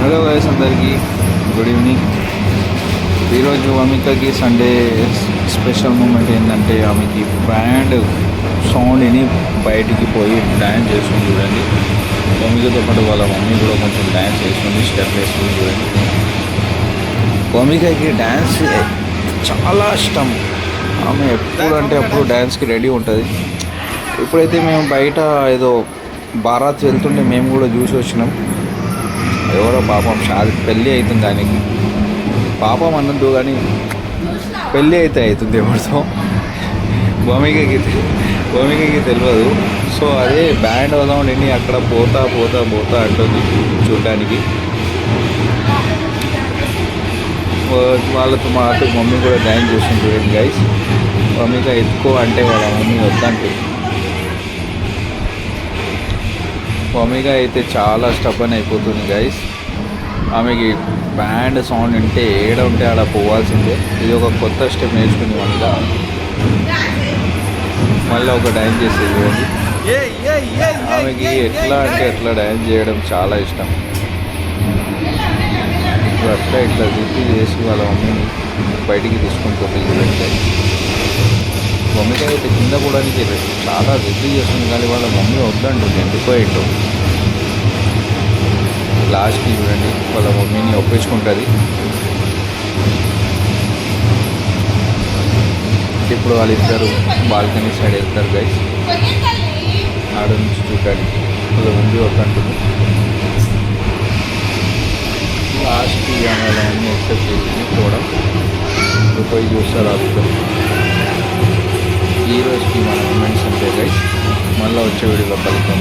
Hello guys, అందరికీ good evening. ఈరోజు అమికకి Sunday special moment ఏంటంటే ఆమెకి బ్యాండ్ సౌండ్ విని బయటికి పోయి డ్యాన్స్ చేస్తుంది. చూడండి, భూమికతో పాటు వాళ్ళ మమ్మీ కూడా కొంచెం డ్యాన్స్ చేస్తుంది, స్టెప్ వేస్తుంది. చూడండి, భూమికకి డ్యాన్స్ చాలా ఇష్టం. ఆమె ఎప్పుడు అంటే అప్పుడు డ్యాన్స్కి రెడీ ఉంటుంది. ఇప్పుడైతే మేము బయట ఏదో బారాత్ వెళ్తుంటే మేము కూడా చూసి వచ్చినాం. ఎవరో పాపం పెళ్ళి అవుతుంది దానికి, పాపం అన్నద్దు కానీ పెళ్ళి అయితే అవుతుంది ఎవరితో, భూమికకి తెలియదు. సో అదే బ్యాండ్ సౌండ్ విని అక్కడ పోతా పోతా పోతా అంటుంది చూడడానికి. వాళ్ళతో మాతో మమ్మీ కూడా డ్యాన్స్ చేస్తుంది. చూడండి గైస్, భూమిక ఎత్తుకో అంటే వాళ్ళ మమ్మీ వద్దంటుంది. భూమిక అయితే చాలా స్టబ్బన్ అయిపోతుంది గైస్. ఆమెకి బ్యాండ్ సౌండ్ వింటే ఏడ ఉంటే ఆడ పోవాల్సిందే. ఇది ఒక కొత్త స్టెప్ నేర్చుకుంది మళ్ళీ ఒక డ్యాన్స్ చేసేది. చూడండి, ఆమెకి ఎట్లా అంటే ఎట్లా డ్యాన్స్ చేయడం చాలా ఇష్టం. ఇప్పుడు ఇట్లా దిప్పి చేసి వాళ్ళ మమ్మీని బయటికి తీసుకుంటుంది. చూడండి, భూమిక అయితే కింద కూడా చాలా దిప్పి చేస్తుంది, కానీ వాళ్ళ మమ్మీ వద్దంటుంది. ఎందుకో ఏంటో లాస్ట్కి చూడండి వాళ్ళ మమ్మీని ఒప్పించుకుంటుంది. ఇప్పుడు వాళ్ళిద్దరు బాల్కనీ సైడ్ వెళ్తారు గైస్, ఆడ నుంచి చూడడానికి. వాళ్ళ మమ్మీ వద్దంటుంది. లాస్ట్కి వాళ్ళ మమ్మీ ఎక్సెప్ట్ చేసి పోవడం, పోయి చూస్తారు అందరూ. ఈ రోజుకి మన మూమెంట్స్ అంతే గైస్. మళ్ళీ వచ్చే వీడియోలో కలుద్దాం.